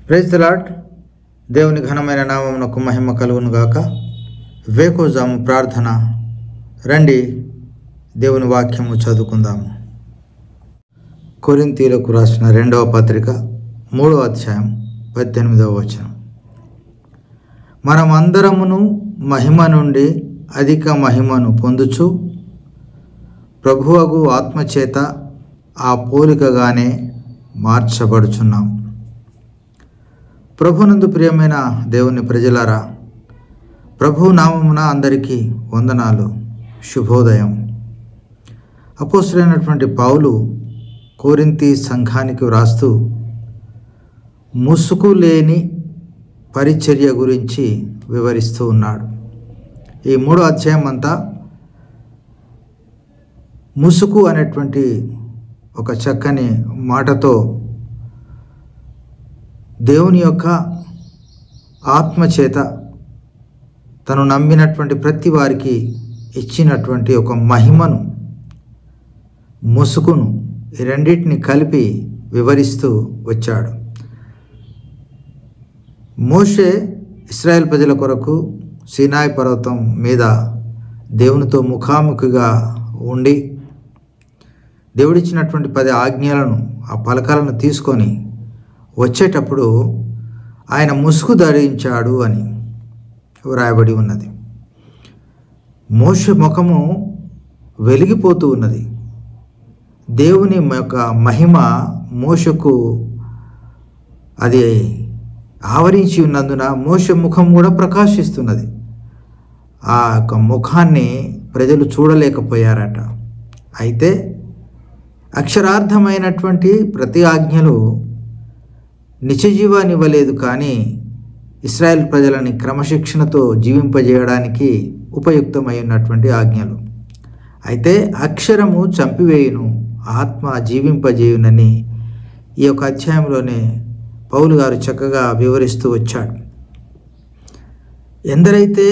Praise the lord. దేవుని ఘనమైన నామమునకు మహిమ కలుగును గాక. వేకోజాము ప్రార్థన. రండి దేవుని వాక్యము చదువుకుందాము. కొరింథీయులకు రాసిన 2వ పత్రిక 3వ అధ్యాయం 18వ వచనం. మనమందరమును మహిమ నుండి అధిక మహిమను పొందుచు ప్రభువగు ఆత్మచేత ఆ పోలికగానే మార్చబడుచున్నాం. ప్రభునందు ప్రియమైన దేవుని ప్రజలారా, ప్రభు నామమున అందరికీ వందనాలు, శుభోదయం. అపోస్తలుడైనటువంటి పౌలు కొరింథీ సంఘానికి వ్రాస్తూ ముసుగు లేని పరిచర్య గురించి వివరిస్తూ ఉన్నాడు. ఈ 3వ అధ్యాయం అంతా ముసుగు అనేటువంటి ఒక చక్కని మాటతో దేవుని యొక్క ఆత్మచేత తను నమ్మినటువంటి ప్రతి వారికి ఇచ్చినటువంటి ఒక మహిమను, ముసుగును, ఈ రెండింటిని కలిపి వివరిస్తూ వచ్చాడు. మోషే ఇశ్రాయేల్ ప్రజల కొరకు సీనాయి పర్వతం మీద దేవునితో ముఖాముఖిగా ఉండి దేవుడిచ్చినటువంటి 10 ఆజ్ఞలను, ఆ పలకలను తీసుకొని వచ్చేటప్పుడు ఆయన ముసుగు ధరించాడు అని వ్రాయబడి ఉన్నది. మోషే ముఖము వెలిగిపోతూ ఉన్నది. దేవుని యొక్క మహిమ మోషకు అది ఆవరించి ఉన్నందున మోషే ముఖం కూడా ప్రకాశిస్తున్నది. ఆ యొక్క ముఖాన్ని ప్రజలు చూడలేకపోయారట. అయితే అక్షరార్థమైనటువంటి ప్రతి ఆజ్ఞలు నిత్యజీవాన్ని ఇవ్వలేదు, కానీ ఇశ్రాయేల్ ప్రజలని క్రమశిక్షణతో జీవింపజేయడానికి ఉపయుక్తమై ఉన్నటువంటి ఆజ్ఞలు. అయితే అక్షరము చంపివేయును, ఆత్మ జీవింపజేయునని ఈ యొక్క అధ్యాయంలోనే పౌలు గారు చక్కగా వివరిస్తూ వచ్చాడు. ఎందరైతే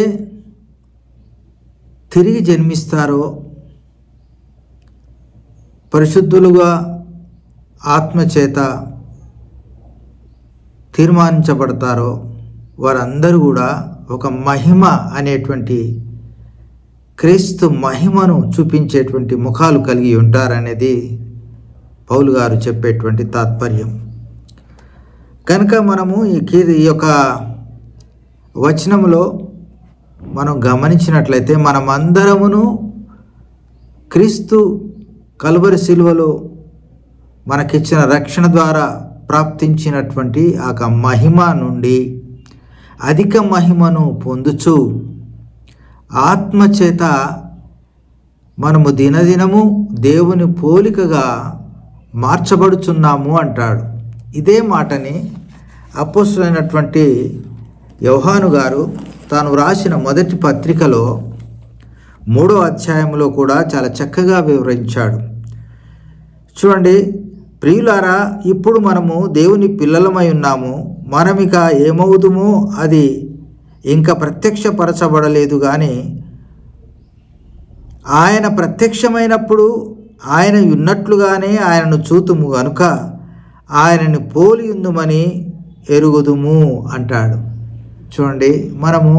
తిరిగి జన్మిస్తారో, పరిశుద్ధులుగా ఆత్మచేత తీర్మానించబడతారో వారందరూ కూడా ఒక మహిమ అనేటువంటి క్రీస్తు మహిమను చూపించేటువంటి ముఖాలు కలిగి ఉంటారనేది పౌలు గారు చెప్పేటువంటి తాత్పర్యం. కనుక మనము ఈ యొక్క వచనంలో మనం గమనించినట్లయితే మనమందరమును క్రీస్తు కల్వరి శిలువలో మనకిచ్చిన రక్షణ ద్వారా ప్రాప్తించినటువంటి ఆ మహిమ నుండి అధిక మహిమను పొందుచు ఆత్మచేత మనము దినదినము దేవుని పోలికగా మార్చబడుచున్నాము అంటాడు. ఇదే మాటని అపోస్తలుడైనటువంటి యోహాను గారు తాను రాసిన మొదటి పత్రికలో 3వ అధ్యాయంలో కూడా చాలా చక్కగా వివరించాడు. చూడండి, ప్రియులారా, ఇప్పుడు మనము దేవుని పిల్లలమై ఉన్నాము. మనమిక ఏమవుదుమో అది ఇంకా ప్రత్యక్షపరచబడలేదు, కానీ ఆయన ప్రత్యక్షమైనప్పుడు ఆయన ఉన్నట్లుగానే ఆయనను చూతుము గనుక ఆయనని పోలి ఉందుమని ఎరుగుదుము అంటాడు. చూడండి, మనము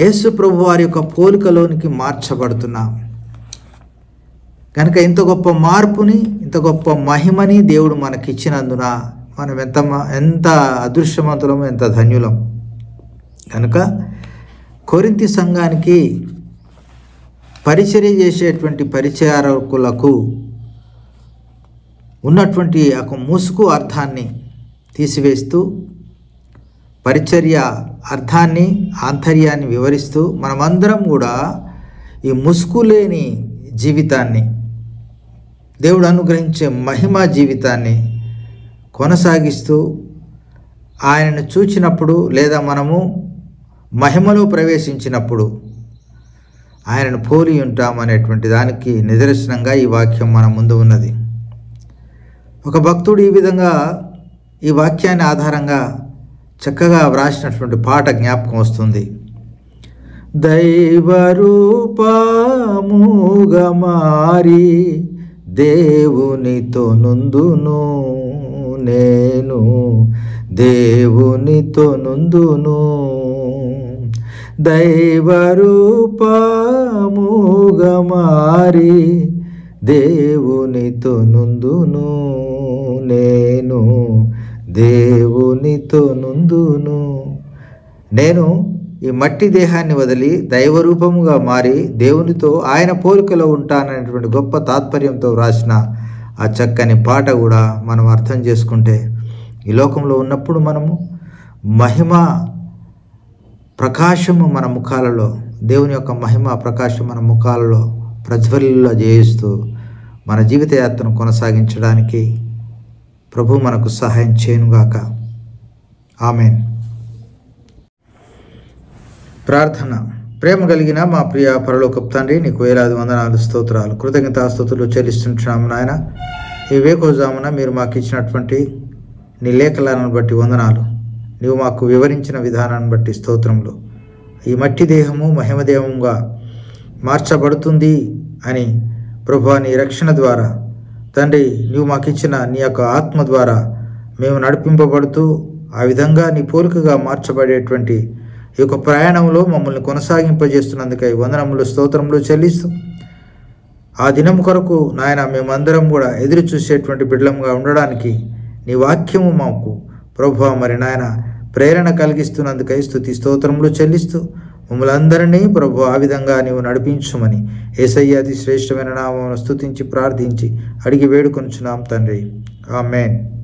యేసు ప్రభు వారి యొక్క పోలికలోనికి మార్చబడుతున్నాం. కనుక ఇంత గొప్ప మార్పుని, ఇంత గొప్ప మహిమని దేవుడు మనకిచ్చినందున మనం ఎంత అదృష్టవంతులము, ఎంత ధన్యులం. కనుక కొరింథీ సంఘానికి పరిచర్య చేసేటువంటి పరిచారకులకు ఉన్నటువంటి ఒక ముసుగు అర్థాన్ని తీసివేస్తూ పరిచర్య అర్థాన్ని, ఆంతర్యాన్ని వివరిస్తూ మనమందరం కూడా ఈ ముసుగు లేని జీవితాన్ని, దేవుడు అనుగ్రహించే మహిమా జీవితాన్ని కొనసాగిస్తూ ఆయనను చూచినప్పుడు లేదా మనము మహిమలో ప్రవేశించినప్పుడు ఆయనను పోలి ఉంటామనేటువంటి దానికి నిదర్శనంగా ఈ వాక్యం మన ముందు ఉన్నది. ఒక భక్తుడు ఈ విధంగా ఈ వాక్యాన్ని ఆధారంగా చక్కగా వ్రాసినటువంటి పాట జ్ఞాపకం వస్తుంది. దైవరూపముగా మారి దేవునితో నుందును, నేను నేను దేవునితో నుందును. దైవరూపముగా మారి దేవునితో నుందును. నేను దేవునితో నుందును. నేను ఈ మట్టి దేహాన్ని వదిలి దైవరూపముగా మారి దేవునితో ఆయన పోలికలో ఉంటాననేటువంటి గొప్ప తాత్పర్యంతో వ్రాసిన ఆ చక్కని పాట కూడా మనం అర్థం చేసుకుంటే, ఈ లోకంలో ఉన్నప్పుడు మనము మహిమ ప్రకాశము మన ముఖాలలో, దేవుని యొక్క మహిమ ప్రకాశం మన ముఖాలలో ప్రజ్వలిలో చేయిస్తూ మన జీవితయాత్రను కొనసాగించడానికి ప్రభు మనకు సహాయం చేయనుగాక. ఆమెన్. ప్రార్థన. ప్రేమ కలిగిన మా ప్రియ పరలోకపు తండ్రి, నీకు వేలాది వందనాలు, స్తోత్రాలు, కృతజ్ఞతాస్తుతులు చెల్లిస్తుంటున్నాము నాయన. ఈ వేకోజామున మీరు మాకు ఇచ్చినటువంటి నీ లేఖలను బట్టి వందనాలు. నీవు మాకు వివరించిన విధానాన్ని బట్టి స్తోత్రములు. ఈ మట్టి దేహము మహిమదేహముగా మార్చబడుతుంది అని ప్రభువా నీ రక్షణ ద్వారా తండ్రి నీవు మాకు ఇచ్చిన నీ యొక్క ఆత్మ ద్వారా మేము నడిపింపబడుతూ ఆ విధంగా నీ పోలికగా మార్చబడేటువంటి ఈ యొక్క ప్రయాణంలో మమ్మల్ని కొనసాగింపజేస్తున్నందుకై వందనములు, స్తోత్రములు చెల్లిస్తూ ఆ దినం కొరకు నాయన మేమందరం కూడా ఎదురు చూసేటువంటి బిడ్డలంగా ఉండడానికి నీ వాక్యము మాకు ప్రభువా మరి నాయన ప్రేరణ కలిగిస్తున్నందుకై స్తుతి స్తోత్రములు చెల్లిస్తూ మమ్మల్ని అందరినీ ప్రభు ఆ విధంగా నీవు నడిపించుమని యేసయ్య అతి శ్రేష్టమైన నామమును స్తుతించి ప్రార్థించి అడిగి వేడుకొనుచున్నాం తండ్రి. ఆమేన్.